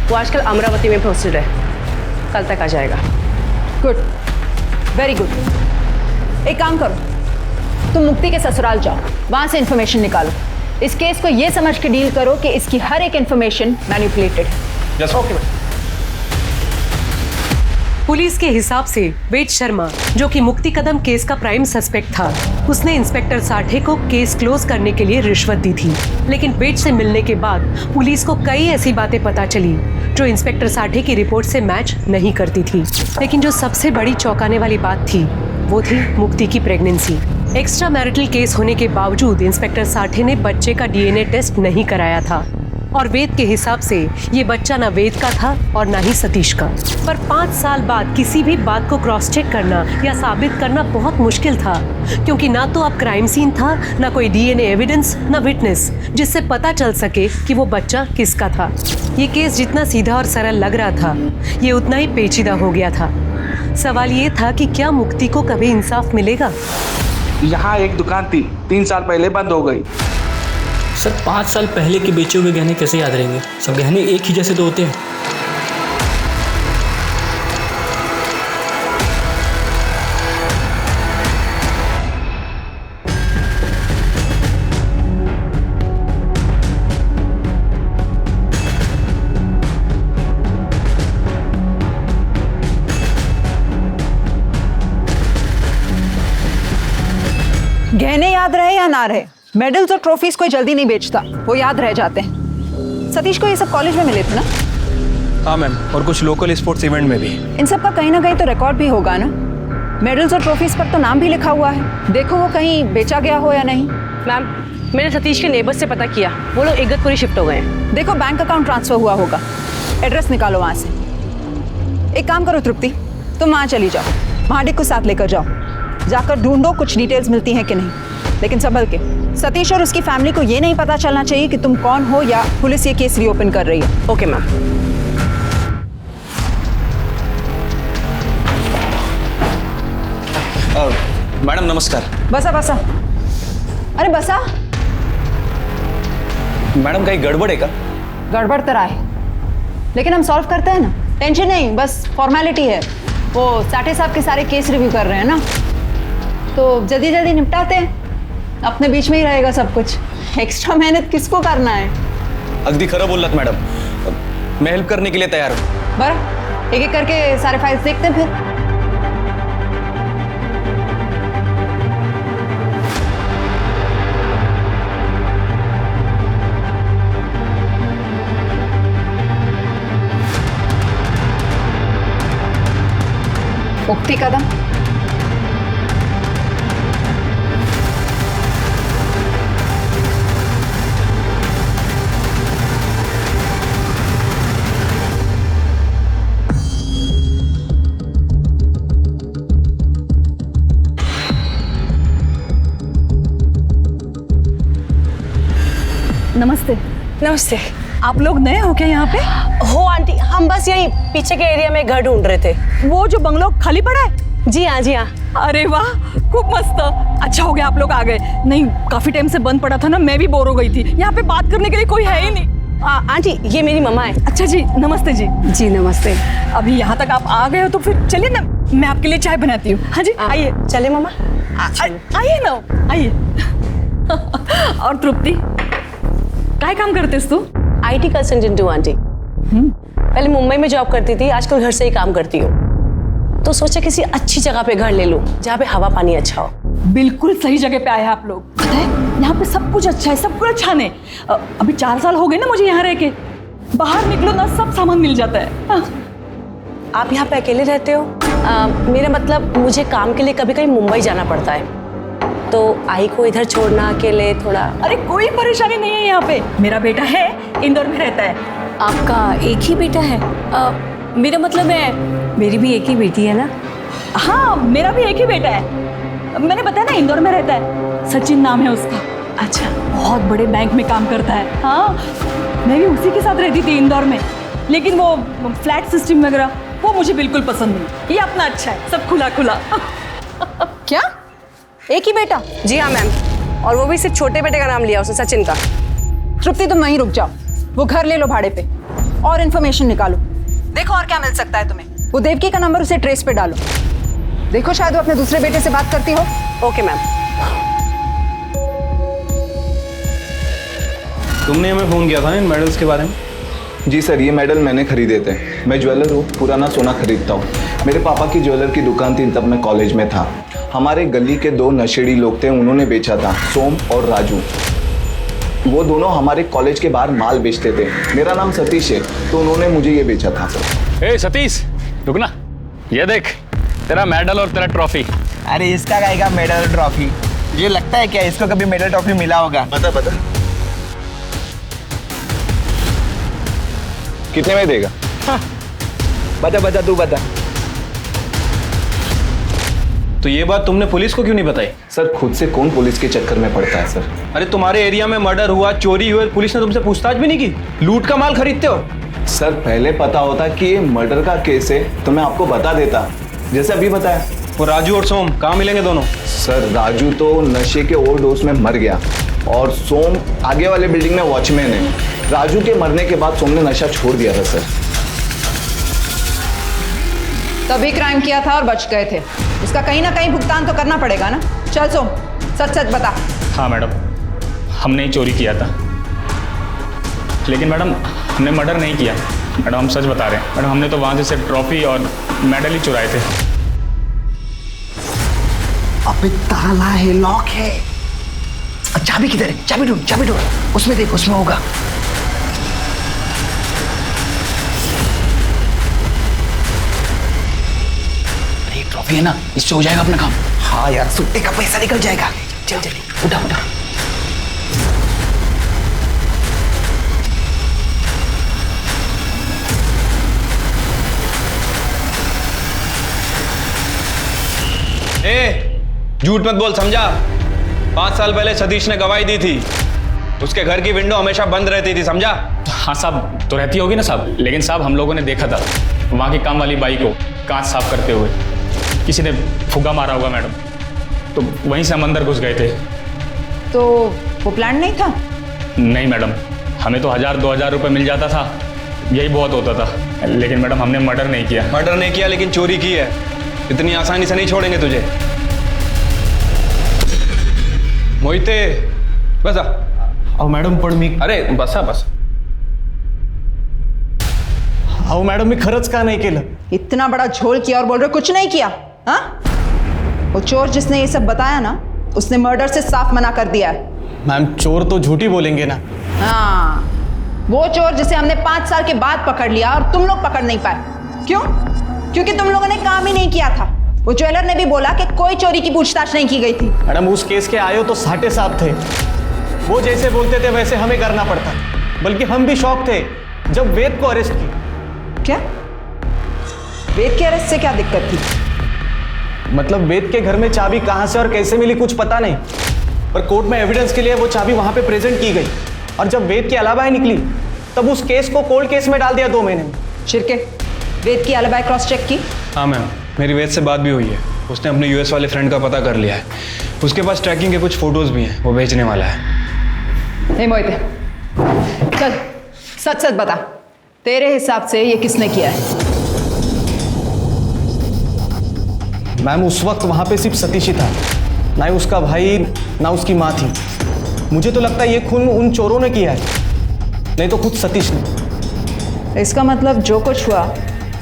वो आजकल अमरावती में पोस्टेड है, कल तक आ जाएगा। Good, very good. एक काम करो, तुम मुक्ति के ससुराल जाओ, वहां से इंफॉर्मेशन निकालो। इस केस को ये समझ के डील करो कि इसकी हर एक इंफॉर्मेशन मैनिपुलेटेड है। Yes, okay. पुलिस के हिसाब से वेद शर्मा, जो कि मुक्ति कदम केस का प्राइम सस्पेक्ट था, उसने इंस्पेक्टर साठे को केस क्लोज करने के लिए रिश्वत दी थी। लेकिन वेद से मिलने के बाद पुलिस को कई ऐसी बातें पता चली जो इंस्पेक्टर साठे की रिपोर्ट से मैच नहीं करती थी। लेकिन जो सबसे बड़ी चौंकाने वाली बात थी, वो थी मुक्ति की प्रेगनेंसी। एक्स्ट्रा मैरिटल केस होने के बावजूद इंस्पेक्टर साठे ने बच्चे का DNA टेस्ट नहीं कराया था और वेद के हिसाब से ये बच्चा ना वेद का था और ना ही सतीश का। पर 5 साल बाद किसी भी बात को क्रॉस चेक करना या साबित करना बहुत मुश्किल था, क्योंकि ना तो अब क्राइम सीन था, ना कोई DNA एविडेंस, ना विटनेस जिससे पता चल सके कि वो बच्चा किसका था। ये केस जितना सीधा और सरल लग रहा था, ये उतना ही पेचीदा हो गया था। सवाल ये था कि क्या मुक्ति को कभी इंसाफ मिलेगा? यहाँ एक दुकान थी, 3 साल पहले बंद हो गई। सर, 5 साल पहले के बेचे हुए गहने कैसे याद रहेंगे? सब गहने एक ही जैसे तो होते हैं। गहने याद रहे या ना रहे, मेडल्स और ट्रॉफीज कोई जल्दी नहीं बेचता, वो याद रह जाते हैं। सतीश को ये सब कॉलेज में मिले थे ना? हाँ मैम, और कुछ लोकल स्पोर्ट्स इवेंट में भी। इन सब का कहीं ना कहीं तो रिकॉर्ड भी होगा ना। मेडल्स और ट्रॉफीज पर तो नाम भी लिखा हुआ है। देखो वो कहीं बेचा गया हो या नहीं। मैम, मैंने सतीश के नेबर से पता किया, वो लोग इगतपुरी शिफ्ट हो गए हैं। देखो बैंक अकाउंट ट्रांसफर हुआ होगा, एड्रेस निकालो वहाँ से। एक काम करो तृप्ति, तुम वहाँ चली जाओ, महाडिक को साथ लेकर जाओ, जाकर ढूंढो कुछ डिटेल्स मिलती हैं कि नहीं, लेकिन संभल के। सतीश और उसकी फैमिली को ये नहीं पता चलना चाहिए कि तुम कौन हो या पुलिस ये केस रीओपन कर रही है। Okay ma'am. मैडम नमस्कार। बसा बसा। अरे बसा। मैडम कहीं गड़बड़ है क्या? गड़बड़ तरह है, लेकिन हम सॉल्व करते हैं ना, टेंशन नहीं, बस फॉर्मेलिटी है। वो साठे साहब के सारे केस रिव्यू कर रहे हैं ना, तो जल्दी जल्दी निपटाते हैं, अपने बीच में ही रहेगा सब कुछ। एक्स्ट्रा मेहनत किसको करना है? अगदी खरं बोललात मैडम, मैं हेल्प करने के लिए तैयार हूँ। बरं, एक एक करके सारे फाइल्स देखते हैं फिर। उठती कदम। नमस्ते। नमस्ते। आप लोग नए हो क्या यहाँ पे? हो आंटी, हम बस यही पीछे के एरिया में घर ढूंढ रहे थे। वो जो बंगलो खाली पड़ा है? जी हाँ, जी हाँ। अरे वाह, खूब मस्त। अच्छा हो गया आप लोग आ गए, नहीं काफी टाइम से बंद पड़ा था ना, मैं भी बोर हो गई थी। यहाँ पे बात करने के लिए कोई है ही नहीं। आंटी, ये मेरी मम्मा है। अच्छा जी, नमस्ते जी। जी नमस्ते। अभी यहाँ तक आप आ गए हो तो फिर चलिए ना, मैं आपके लिए चाय बनाती हूँ। हाँ जी, आइए। चले मम्मा, आइए ना, आइए। और तृप्ति, क्या काम करतेस तू? IT कंसल्टेंट हूँ आंटी। पहले मुंबई में जॉब करती थी, आजकल घर से ही काम करती हूँ। तो सोचा किसी अच्छी जगह पे घर ले लूँ, जहाँ पे हवा पानी अच्छा हो। बिल्कुल सही जगह पे आए हैं आप लोग। पता है यहाँ पे सब कुछ अच्छा है, सब कुछ अच्छा नहीं। अभी 4 साल हो गए ना मुझे यहाँ रह के। बाहर निकलो ना, सब सामान मिल जाता है। आप यहाँ पे अकेले रहते हो? मेरा मतलब मुझे काम के लिए कभी कभी मुंबई जाना पड़ता है, तो आई को इधर छोड़ना अकेले थोड़ा। अरे कोई परेशानी नहीं है यहाँ पे, मेरा बेटा है, इंदौर में रहता है। आपका एक ही बेटा है? मेरा मतलब है मेरी भी एक ही बेटी है ना। हाँ, मेरा भी एक ही बेटा है। मैंने बताया ना, इंदौर में रहता है, सचिन नाम है उसका। अच्छा। बहुत बड़े बैंक में काम करता है। हाँ, मैं भी उसी के साथ रहती थी इंदौर में, लेकिन वो फ्लैट सिस्टम वगैरह वो मुझे बिल्कुल पसंद नहीं। ये अपना अच्छा है, सब खुला खुला। क्या एक ही बेटा? जी हाँ मैम, और वो भी सिर्फ छोटे बेटे का नाम लिया उसने, सचिन का। तृप्ति तुम वहीं रुक जाओ, वो घर ले लो भाड़े पे और इन्फॉर्मेशन निकालो, देखो और क्या मिल सकता है तुम्हें। वो देवकी का नंबर उसे ट्रेस पे डालो, देखो शायद वो अपने दूसरे बेटे से बात करती हो। Okay ma'am. तुमने हमें फोन किया था इन मेडल्स के बारे में? जी सर, ये मेडल मैंने खरीदे थे। मैं ज्वेलर हूँ, पुराना सोना खरीदता हूँ। मेरे पापा की ज्वेलर की दुकान थी, तब मैं कॉलेज में था। हमारे गली के 2 नशेड़ी लोग थे, उन्होंने बेचा था, सोम और राजू। वो दोनों हमारे कॉलेज के बाहर माल बेचते थे। मेरा नाम सतीश है, तो उन्होंने मुझे ये बेचा था सर। ए सतीश, रुकना, ये देख तेरा मेडल और तेरा ट्रॉफी। अरे इसका गाएगा मेडल और ट्रॉफी? ये लगता है क्या इसको कभी मेडल ट्रॉफी मिला होगा? बता कितने में देगा? हाँ। बता तू बता। तो ये बात तुमने पुलिस को क्यों नहीं बताई? सर खुद से कौन पुलिस के चक्कर में पड़ता है सर। अरे तुम्हारे एरिया में मर्डर हुआ, चोरी हुई, पुलिस ने तुमसे पूछताछ भी नहीं की? लूट का माल खरीदते हो? सर पहले पता होता कि ये मर्डर का केस है तो मैं आपको बता देता, जैसे अभी बताया। वो राजू और सोम कहाँ मिलेंगे दोनों? सर राजू तो नशे के ओवरडोज में मर गया और सोम आगे वाले बिल्डिंग में वॉचमैन है। राजू के मरने के बाद सोम ने नशा छोड़ दिया था सर। तभी क्राइम किया था और बच गए थे, इसका कहीं ना कहीं भुगतान तो करना पड़ेगा ना। चल सोम, सच सच बता। हाँ मैडम, हमने ही चोरी किया था, लेकिन मैडम हमने मर्डर नहीं किया। मैडम हम सच बता रहे हैं मैडम, हमने तो वहाँ से सिर्फ ट्रॉफी और मेडल ही चुराए थे। अबे ताला है, लॉक है। चाबी किधर है? चाबी ढूंढ, उसमें देख, उसमें होगा। काफी है ना, इससे हो जाएगा अपना काम। हाँ यार, सुट्टे का पैसा निकल जाएगा। चल चल उठा उठा। झूठ मत बोल, समझा? 5 साल पहले सतीश ने गवाही दी थी, उसके घर की विंडो हमेशा बंद रहती थी, समझा? हाँ साहब, तो रहती होगी ना साहब, लेकिन साहब हम लोगों ने देखा था वहाँ की काम वाली बाई को कांच साफ करते हुए। किसी ने फुग्गा मारा होगा मैडम, तो वहीं से हम अंदर घुस गए थे। तो वो प्लान नहीं था? नहीं मैडम, हमें तो 1000-2000 रुपये मिल जाता था, यही बहुत होता था। लेकिन मैडम हमने मर्डर नहीं किया। मर्डर नहीं किया लेकिन चोरी की है, इतनी आसानी से नहीं छोड़ेंगे तुझे। मोहिते बसा। अहो मॅडम, पण मी अरे बसा बस। अहो मॅडम, मी खरंच का नाही केलं? इतना बड़ा झोल किया और बोल रहे कुछ नहीं किया? हाँ, वो चोर जिसने ये सब बताया ना, उसने मर्डर से साफ मना कर दिया है। मैम, चोर तो झूठी बोलेंगे ना। हाँ, वो चोर जिसे हमने 5 साल के बाद पकड़ लिया और तुम लोग पकड़ नहीं पाए। क्यों? क्योंकि तुम लोगों ने काम ही नहीं किया था। वो ज्वेलर ने भी बोला कि कोई चोरी की पूछताछ नहीं की गई थी। मैडम, उस केस के आयो तो साटे साहब थे, वो जैसे बोलते थे वैसे हमें करना पड़ता। बल्कि हम भी शॉक थे जब वेद को अरेस्ट किया। क्या? वेद के अरेस्ट से क्या दिक्कत थी? मतलब वेद के घर में चाबी कहां से और कैसे मिली कुछ पता नहीं, पर कोर्ट में एविडेंस के लिए वो चाबी वहां पे प्रेजेंट की गई, और जब वेद की अलाबाई निकली तब उस केस को कोल्ड केस में डाल दिया 2 महीने में। शिरके, वेद की अलाबाई क्रॉस चेक की? हाँ मैम, मेरी वेद से बात भी हुई है, उसने अपने यूएस वाले फ्रेंड का पता कर लिया है, उसके पास ट्रैकिंग के कुछ फोटोज भी हैं, वो भेजने वाला है। नहीं मोहिते, चल सच सच बता, तेरे हिसाब से ये किसने किया है? मैम, उस वक्त वहां पे सिर्फ सतीश ही था, ना ही उसका भाई ना उसकी माँ थी। मुझे तो लगता है ये खून उन चोरों ने किया है, नहीं तो खुद सतीश ने। इसका मतलब जो कुछ हुआ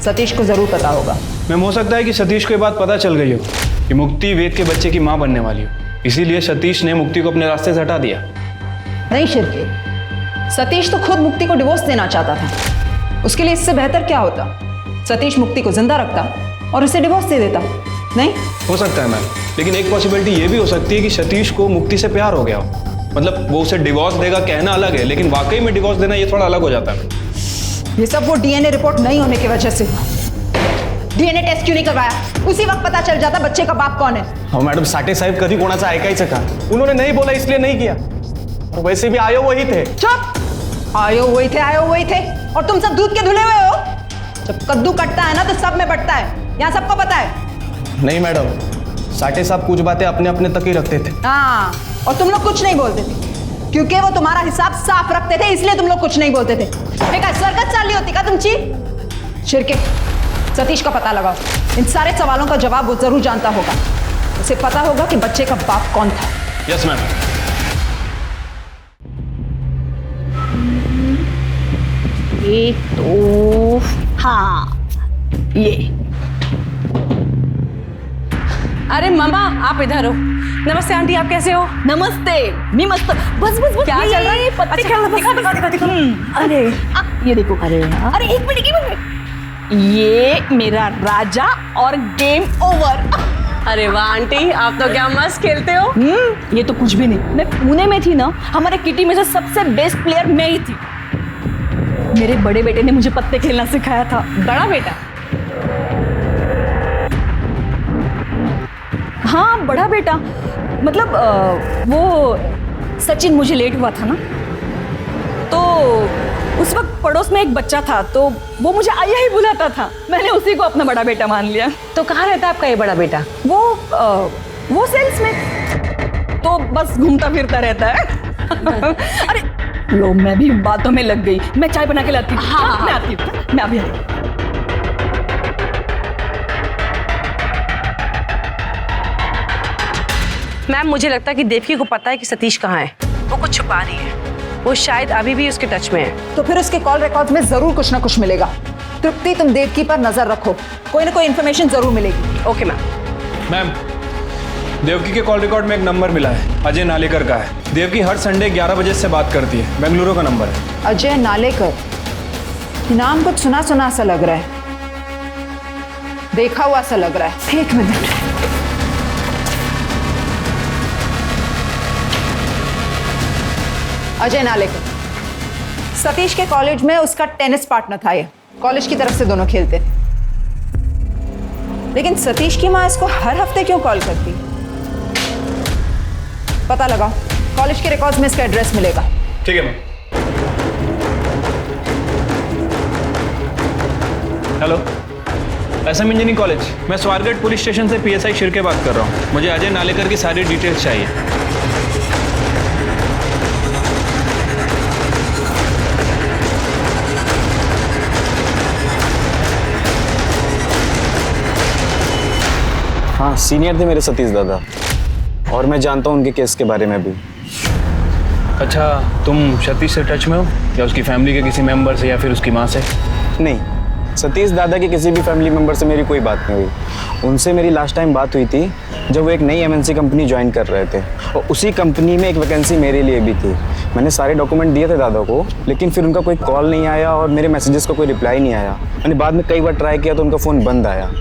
सतीश को जरूर पता होगा। मैम, हो सकता है कि सतीश को ये बात पता चल गई हो कि मुक्ति वेद के बच्चे की माँ बनने वाली हो, इसीलिए सतीश ने मुक्ति को अपने रास्ते से हटा दिया। नहीं शिरके, सतीश तो खुद मुक्ति को डिवोर्स देना चाहता था। उसके लिए इससे बेहतर क्या होता? सतीश मुक्ति को जिंदा रखता और उसे डिवोर्स दे देता। नहीं हो सकता है मैम, लेकिन एक पॉसिबिलिटी ये भी हो सकती है कि सतीश को मुक्ति से प्यार हो गया हो। मतलब वो उसे डिवोर्स देगा कहना अलग है, लेकिन वाकई में डिवोर्स देना ये थोड़ा अलग हो जाता है। ये सब वो डीएनए रिपोर्ट नहीं होने की वजह से। डीएनए टेस्ट क्यों नहीं करवाया? उसी वक्त पता चल जाता बच्चे का बाप कौन है। हाँ मैडम, साठे साहेब कभी कोणाचं ऐकायचं का? उन्होंने नहीं बोला इसलिए नहीं किया, और वैसे भी आयो वही थे। चुप! आयो वही थे, और तुम सब दूध के धुले हुए हो। जब कद्दू कटता है ना तो सब में बटता है, यहाँ सबको पता है। नहीं मैडम, साठे साहब कुछ बातें अपने अपने तक ही रखते थे। हाँ, और तुम लोग कुछ नहीं बोलते थे, क्योंकि वो तुम्हारा हिसाब साफ रखते थे, इसलिए तुम लोग कुछ नहीं बोलते थे। सरकत चाली होती का तुमची? शिरके, सतीश का पता लगाओ। इन सारे सवालों का जवाब वो जरूर जानता होगा। उसे पता होगा कि बच्चे का बाप कौन था। Yes ma'am. ये तो हाँ, ये। अरे मामा, आप इधर हो। नमस्ते आंटी, आप कैसे हो? नमस्ते, मैं मस्त। बस बस बस, क्या चल रहा है? पत्ते अच्छा, खेल रहा, दिखा, बस, दिखा, दिखा, दिखा। अरे ये देखो, अरे एक मिनट, ये मेरा राजा और गेम ओवर। अरे वाह आंटी, आप तो क्या मस्त खेलते हो। ये तो कुछ भी नहीं। मैं पुणे में थी ना, हमारे किटी में से सबसे बेस्ट प्लेयर मैं ही थी। मेरे बड़े बेटे ने मुझे पत्ते खेलना सिखाया था। बड़ा बेटा? हाँ, बड़ा बेटा। मतलब वो सचिन मुझे लेट हुआ था ना, तो उस वक्त पड़ोस में एक बच्चा था, तो वो मुझे आया ही बुलाता था। मैंने उसी को अपना बड़ा बेटा मान लिया। तो कहाँ रहता है आपका ये बड़ा बेटा? वो सेल्स में, तो बस घूमता फिरता रहता है। अरे लो, मैं भी बातों में लग गई। मैं चाय बना के लाती हूँ। हाँ, मैं आती हूँ, मैं अभी आती हूँ। मैम, मुझे लगता है कि देवकी को पता है कि सतीश कहाँ है। वो कुछ छुपा रही है, वो शायद अभी भी उसके टच में है। तो फिर उसके कॉल रिकॉर्ड में जरूर कुछ ना कुछ मिलेगा। तृप्ति, तुम देवकी पर नजर रखो, कोई ना कोई इन्फॉर्मेशन जरूर मिलेगी। Okay ma'am. मैम, देवकी के कॉल रिकॉर्ड में एक नंबर मिला है, अजय नालेकर का है। देवकी हर संडे 11 बजे से बात करती है, बेंगलुरु का नंबर है। अजय नालेकर, नाम कुछ सुना सुना सा लग रहा है। देखा हुआ सा लग रहा है। एक मिनट। अजय नालेकर, सतीश के कॉलेज में उसका टेनिस पार्टनर था। ये कॉलेज की तरफ से दोनों खेलते थे। लेकिन सतीश की माँ इसको हर हफ्ते क्यों कॉल करती? पता लगाओ, कॉलेज के रिकॉर्ड्स में इसका एड्रेस मिलेगा। ठीक है ma'am. Hello, SM engineering college, मैं स्वारगढ़ पुलिस स्टेशन से पीएसआई शिर्के बात कर रहा हूँ। मुझे अजय नालेकर की सारी डिटेल्स चाहिए। हाँ, सीनियर थे मेरे सतीश दादा, और मैं जानता हूँ उनके केस के बारे में भी। अच्छा, तुम सतीश से टच में हो या उसकी फैमिली के किसी मेंबर से या फिर उसकी माँ से? नहीं, सतीश दादा के किसी भी फैमिली मेंबर से मेरी कोई बात नहीं हुई। उनसे मेरी लास्ट टाइम बात हुई थी जब वो एक नई एमएनसी कंपनी ज्वाइन कर रहे थे, और उसी कंपनी में एक वैकेंसी मेरे लिए भी थी। मैंने सारे डॉक्यूमेंट दिए थे दादा को, लेकिन फिर उनका कोई कॉल नहीं आया और मेरे मैसेजेस का कोई रिप्लाई नहीं आया। मैंने बाद में कई बार ट्राई किया तो उनका फ़ोन बंद आया।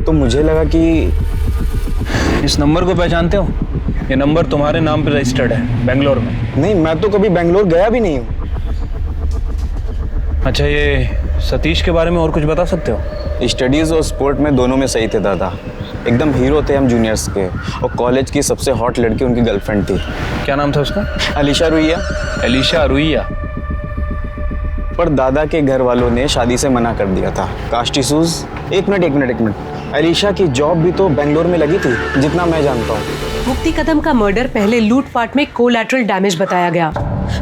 तो मुझे लगा कि इस नंबर को पहचानते हो? ये नंबर तुम्हारे नाम पर रजिस्टर्ड है बेंगलोर में। नहीं, मैं तो कभी बेंगलोर गया भी नहीं हूँ। अच्छा, ये सतीश के बारे में और कुछ बता सकते हो? स्टडीज़ और स्पोर्ट में दोनों में सही थे दादा, एकदम हीरो थे हम जूनियर्स के, और कॉलेज की सबसे हॉट लड़की उनकी गर्लफ्रेंड थी। क्या नाम था उसका? अलीशा रुइया। अलीशा रुइया? पर दादा के घर वालों ने शादी से मना कर दिया था। Caste issues. एक मिनट, अलीशा की जॉब भी तो बेंगलोर में लगी थी जितना मैं जानता हूँ। मुक्ति कदम का मर्डर पहले लूटपाट में कोलैटरल डैमेज बताया गया,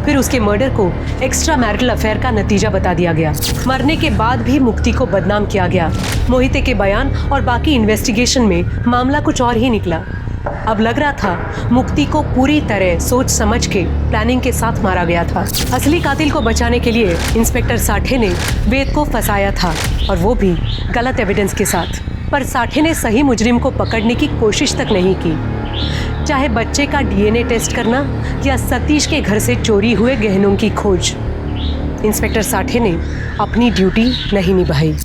फिर उसके मर्डर को एक्स्ट्रा मैरिटल अफेयर का नतीजा बता दिया गया। मरने के बाद भी मुक्ति को बदनाम किया गया। मोहिते के बयान और बाकी इन्वेस्टिगेशन में मामला कुछ और ही निकला। अब लग रहा था मुक्ति को पूरी तरह सोच समझ के प्लानिंग के साथ मारा गया था। असली कातिल को बचाने के लिए इंस्पेक्टर साठे ने वेद को फंसाया था, और वो भी गलत एविडेंस के साथ। पर साठे ने सही मुजरिम को पकड़ने की कोशिश तक नहीं की, चाहे बच्चे का डीएनए टेस्ट करना या सतीश के घर से चोरी हुए गहनों की खोज। इंस्पेक्टर साठे ने अपनी ड्यूटी नहीं निभाई।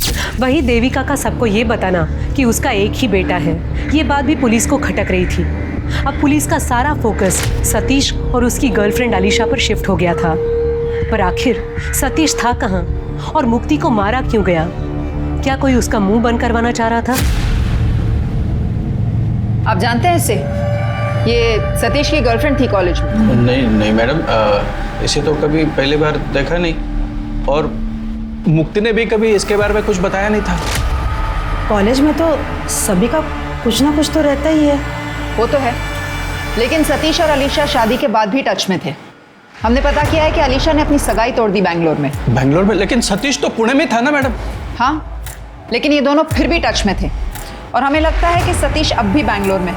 वही देविका का सबको ये बताना कि उसका एक ही बेटा है, ये बात भी पुलिस को खटक रही थी। अब पुलिस का सारा फोकस सतीश और उसकी गर्लफ्रेंड अलीशा पर शिफ्ट हो गया था। पर आखिर सतीश था कहाँ और मुक्ति को मारा क्यों गया? क्या कोई उसका मुंह बंद करवाना चाह रहा था? आप जानते हैं इसे? ये सतीश की गर्लफ्रेंड थी कॉलेज में। नहीं मैडम, इसे तो कभी पहली बार देखा नहीं, और मुक्ति ने भी कभी इसके बारे में कुछ बताया नहीं था। कॉलेज में तो सभी का कुछ ना कुछ तो रहता ही है। वो तो है, लेकिन सतीश और अलीशा शादी के बाद भी टच में थे। हमने पता किया है कि अलीशा ने अपनी सगाई तोड़ दी बेंगलोर में। बेंगलोर में? लेकिन सतीश तो पुणे में था ना मैडम। हाँ, लेकिन ये दोनों फिर भी टच में थे, और हमें लगता है कि सतीश अब भी बेंगलोर में।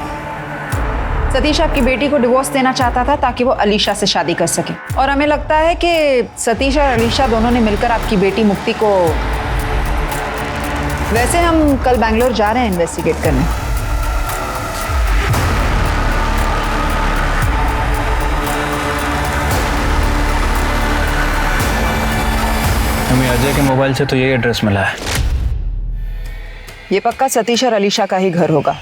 सतीश आपकी बेटी को डिवोर्स देना चाहता था ताकि वो अलीशा से शादी कर सके, और हमें लगता है कि सतीश और अलीशा दोनों ने मिलकर आपकी बेटी मुक्ति को। वैसे हम कल बेंगलोर जा रहे हैं इन्वेस्टिगेट करने। हमें अजय के मोबाइल से तो यही एड्रेस मिला है। ये पक्का सतीश और अलीशा का ही घर होगा।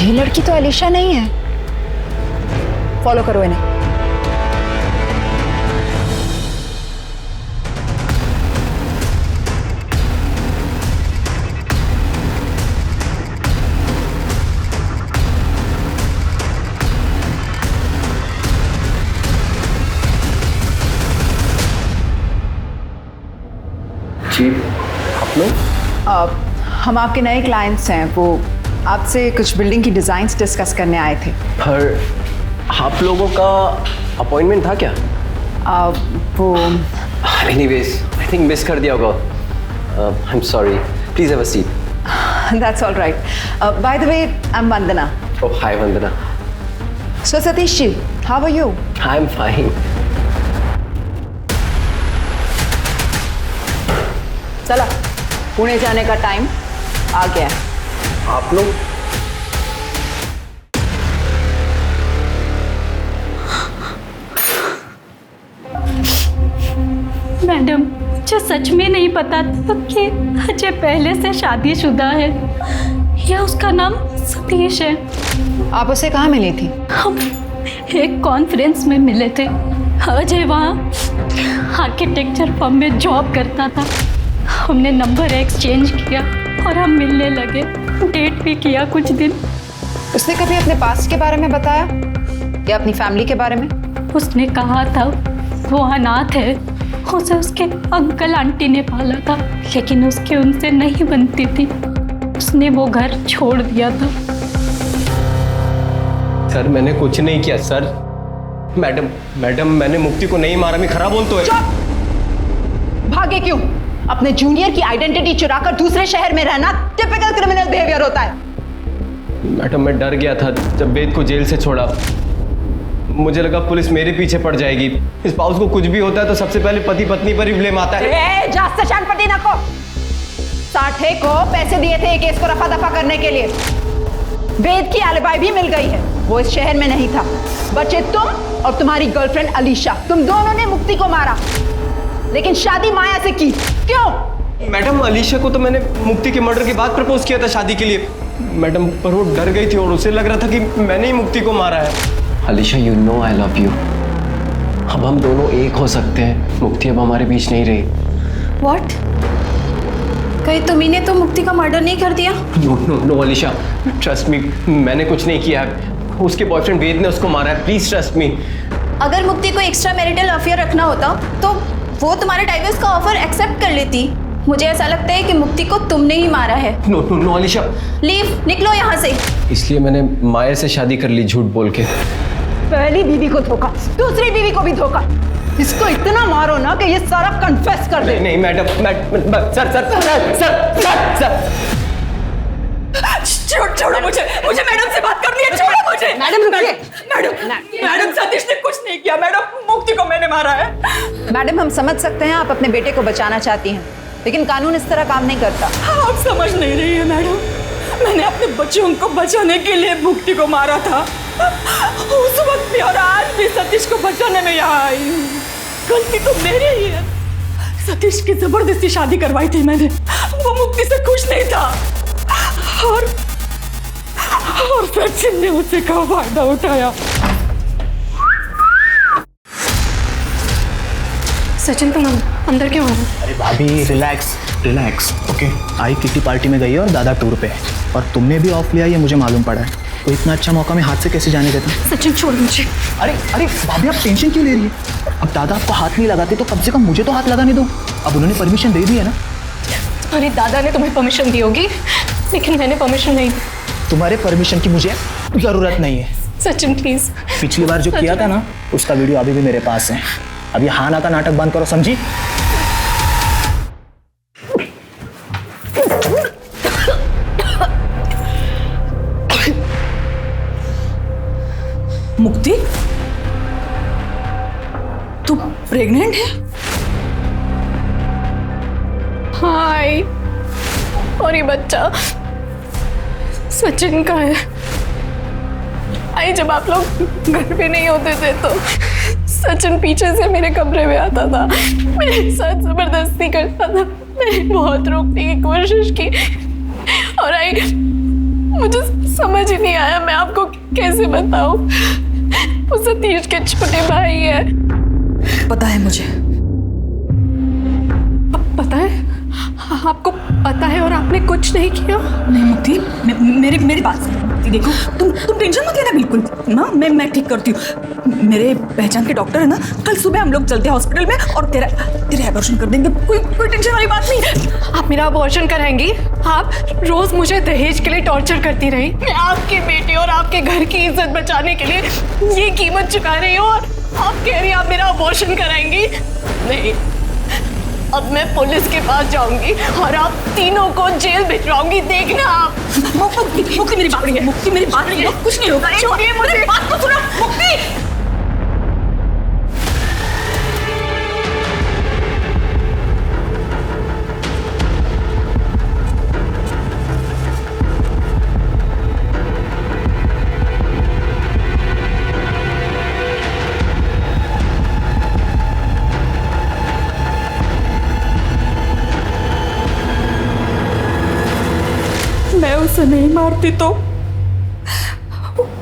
ये लड़की तो अलीशा नहीं है। फॉलो करो इन्हें। जी, आप लोग? हम आपके नए क्लाइंट्स हैं। वो आपसे कुछ बिल्डिंग की डिज़ाइंस डिस्कस करने आए थे। पर आप लोगों का अपॉइंटमेंट था क्या? वो एनीवेज, आई थिंक मिस कर दिया होगा। I am sorry, please have a seat. That's all right. By the way, I am Vandana. Oh, hi Vandana. So Satish ji, how are you? I am fine. चला, पुणे जाने का टाइम आ गया है। आप लोग मैडम, मुझे सच में नहीं पता था कि अजय पहले से शादीशुदा है या उसका नाम सतीश है। आप उसे कहाँ मिली थी? हम एक कॉन्फ्रेंस में मिले थे। अजय वहाँ आर्किटेक्चर फर्म में जॉब करता था। हमने नंबर एक्सचेंज किया और हम मिलने लगे, डेट भी किया कुछ दिन। उसने कभी अपने पास्ट के बारे में बताया या अपनी फैमिली के बारे में? उसने कहा था वो अनाथ है, उसे उसके अंकल आंटी ने पाला था, लेकिन उसकी उनसे नहीं बनती थी। उसने वो घर छोड़ दिया था। सर मैंने कुछ नहीं किया सर। मैडम मैंने मुक्ति को नहीं मारा। मैं खरा बोल तो है। भागे क्यों? अपने जूनियर की आइडेंटिटी चुराकर दूसरे शहर में रहना टिपिकल क्रिमिनल बिहेवियर होता है। मैडम मैं डर गया था जब वेद को जेल से छोड़ा। मुझे लगा पुलिस मेरे पीछे पड़ जाएगी। इस पाउस को कुछ भी होता है तो सबसे पहले पति पत्नी पर ही ब्लेम आता है। पति को साठे को पैसे दिए थे केस को रफा दफा करने के लिए। वेद की एलिबाई भी मिल गई है, वो इस शहर में नहीं था। बचे तुम और तुम्हारी गर्लफ्रेंड अलीशा, तुम दोनों ने मुक्ति को मारा, लेकिन शादी माया से की। क्यों? मैडम अलीशा को तो मैंने मुक्ति के मर्डर के बाद प्रपोज किया था शादी के लिए मैडम, पर वो डर गई थी और उसे लग रहा था कि मैंने ही मुक्ति को मारा है। Alisha you know I love you. अब हम दोनों एक हो सकते हैं। मुक्ति अब हमारे बीच नहीं रही। व्हाट? कहीं तुम्ही ने तो मुक्ति का मर्डर नहीं कर दिया? No no no Alisha, trust me, मैंने कुछ नहीं किया। उसके बॉयफ्रेंड वेद ने उसको मारा है। Please trust me. अगर मुक्ति को एक्स्ट्रा मैरिटल अफेयर रखना होता तो वो तुम्हारे डाइवोर्स का ऑफर एक्सेप्ट कर लेती। मुझे ऐसा लगता है कि मुक्ति को तुमने ही मारा है। No no no Alisha, leave, निकलो यहाँ से। इसलिए मैंने माया से शादी कर ली झूठ बोल के। पहली बीवी को धोखा, दूसरी बीवी को भी धोखा। इसको इतना मारो ना कि ये सारा कन्फेस कर दे। नहीं मैडम, सर छोड़ो मुझे मैडम से बात करनी है। छोड़ो मुझे। मैडम रुकिए। मैडम सतीश ने कुछ नहीं किया। मैडम मुक्ति को मैंने मारा है। मैडम हम समझ सकते हैं आप अपने बेटे को बचाना चाहती हैं, लेकिन कानून इस तरह काम नहीं करता। आप समझ नहीं रही है मैडम। मैंने अपने बच्चों को बचाने के लिए मुक्ति को मारा था। उस वक्त भी और आज भी सतीश को बचाने में यहाँ आई हूँ। गलती तो मेरी ही है। सतीश की जबरदस्ती शादी करवाई थी मैंने। वो मुक्ति से खुश नहीं था और सचिन ने उससे का फायदा उठाया। सचिन तुम अंदर क्यों आए? अरे भाभी रिलैक्स ओके। आई किटी पार्टी में गई है और दादा टूर पे है, और तुमने भी ऑफ लिया ये मुझे मालूम पड़ा है। तो इतना अच्छा मौका मैं हाथ से कैसे जाने देता? सचिन छोड़ मुझे। अरे भाभी आप टेंशन क्यों ले रही है? अब दादा आपको हाथ नहीं लगाते तो कम से कम मुझे तो हाथ लगाने दो। अब उन्होंने परमिशन दे दी है ना। अरे दादा ने तुम्हें परमिशन दी होगी, लेकिन मैंने परमिशन नहीं दी। तुम्हारे परमिशन की मुझे जरूरत नहीं है। सचिन प्लीज। पिछली बार जो किया था ना उसका वीडियो अभी भी मेरे पास है। अब ये हाँ ना का नाटक बंद करो, समझी? मुक्ति, तू प्रेग्नेंट है? हाय, और ये बच्चा सचिन का है। आई जब आप लोग घर पे नहीं होते थे तो सचिन पीछे से मेरे कमरे में आता था, मेरे साथ जबरदस्ती करता था। मैंने बहुत रोकने की कोशिश की और आई मुझे समझ ही नहीं आया मैं आपको कैसे बताऊं। वो सतीश के छोटे भाई है। पता है मुझे। पता है? आपको पता है और आपने कुछ नहीं किया? नहीं मुक्ति, मेरी बात सुनो मुक्ति। देखो तुम टेंशन मत लेना बिल्कुल ना। मैं ठीक करती हूँ। मेरे पहचान के डॉक्टर है ना, कल सुबह हम लोग चलते हैं हॉस्पिटल में और तेरा अबॉर्शन कर देंगे। कोई टेंशन वाली बात नहीं है। आप मेरा अबॉर्शन कराएंगी? आप रोज मुझे दहेज के लिए टॉर्चर करती रही। मैं आपके बेटे और आपके घर की इज्जत बचाने के लिए ये कीमत चुका रही हूँ और आप कह रही आप मेरा अबॉर्शन कराएंगी? नहीं, अब मैं पुलिस के पास जाऊंगी और आप तीनों को जेल भिजवाऊंगी। देखना आप। मुक्ति मेरी बात है। मुक्ति मेरी बात नहीं है। कुछ नहीं होगा। छोड़िए मुझे। बात तो सुनो मुक्ति। मैं उसे नहीं मारती तो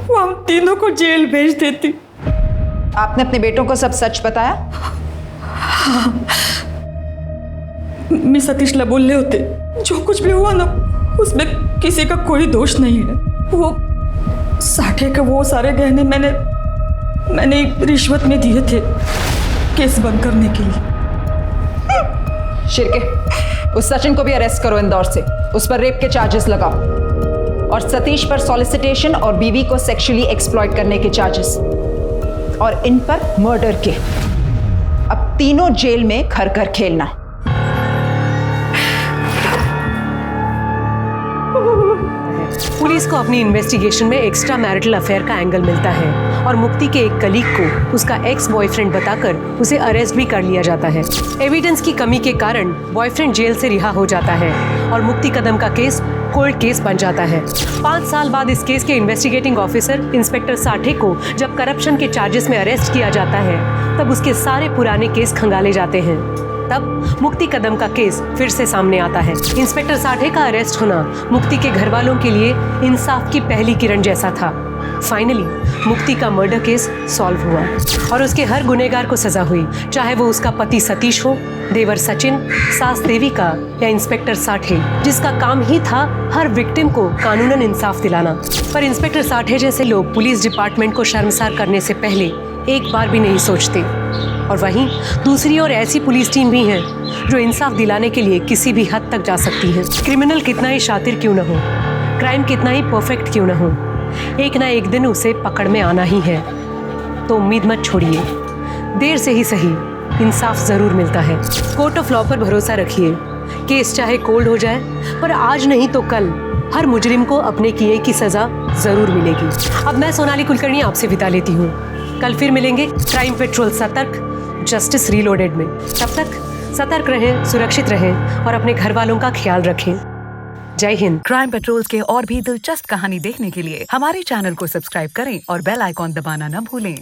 वो हम तीनों को जेल भेज देती। आपने अपने बेटों को सब सच बताया? मिस सतीशला बोलले होते जो कुछ भी हुआ ना उसमें किसी का कोई दोष नहीं है। वो साठे के वो सारे गहने मैंने रिश्वत में दिए थे केस बंद करने के लिए। शिर्के, उस सचिन को भी अरेस्ट करो इंदौर से, उस पर रेप के चार्जेस लगाओ और सतीश पर सॉलिसिटेशन और बीवी को सेक्सुअली एक्सप्लॉइट करने के चार्जेस और इन पर मर्डर के। अब तीनों जेल में घर घर खेलना। पुलिस को अपनी इन्वेस्टिगेशन में एक्स्ट्रा मैरिटल अफेयर का एंगल मिलता है और मुक्ति के एक कलीग को उसका एक्स बॉयफ्रेंड बताकर उसे अरेस्ट भी कर लिया जाता है। एविडेंस की कमी के कारण बॉयफ्रेंड जेल से रिहा हो जाता है और मुक्ति कदम का केस कोल्ड केस बन जाता है। 5 साल बाद इस केस के इन्वेस्टिगेटिंग ऑफिसर इंस्पेक्टर साठे को जब करप्शन के चार्जेस में अरेस्ट किया जाता है तब उसके सारे पुराने केस खंगाले जाते हैं। तब मुक्ति कदम का केस फिर से सामने आता है। इंस्पेक्टर साठे का अरेस्ट होना मुक्ति के घर वालों के लिए इंसाफ की पहली किरण जैसा था। फाइनली मुक्ति का मर्डर केस सॉल्व हुआ और उसके हर गुनहगार को सजा हुई, चाहे वो उसका पति सतीश हो, देवर सचिन, सास देविका या इंस्पेक्टर साठे, जिसका काम ही था हर विक्टिम को कानूनन इंसाफ दिलाना। पर इंस्पेक्टर साठे जैसे लोग पुलिस डिपार्टमेंट को शर्मसार करने से पहले एक बार भी नहीं सोचते। और वहीं दूसरी ओर ऐसी पुलिस टीम भी है जो इंसाफ दिलाने के लिए किसी भी हद तक जा सकती है। क्रिमिनल कितना ही शातिर क्यों न हो, क्राइम कितना ही परफेक्ट क्यों न हो, एक ना एक दिन उसे पकड़ में आना ही है। तो उम्मीद मत छोड़िए, देर से ही सही इंसाफ जरूर मिलता है। कोर्ट ऑफ लॉ पर भरोसा रखिए, केस चाहे कोल्ड हो जाए पर आज नहीं तो कल हर मुजरिम को अपने किए की सजा जरूर मिलेगी। अब मैं सोनाली कुलकर्णी आपसे विदा लेती हूँ। कल फिर मिलेंगे क्राइम पेट्रोल सतर्क जस्टिस रीलोडेड में। तब तक सतर्क रहें, सुरक्षित रहें और अपने घर वालों का ख्याल रखें। जय हिंद। क्राइम पेट्रोल के और भी दिलचस्प कहानी देखने के लिए हमारे चैनल को सब्सक्राइब करें और बेल आइकॉन दबाना न भूलें।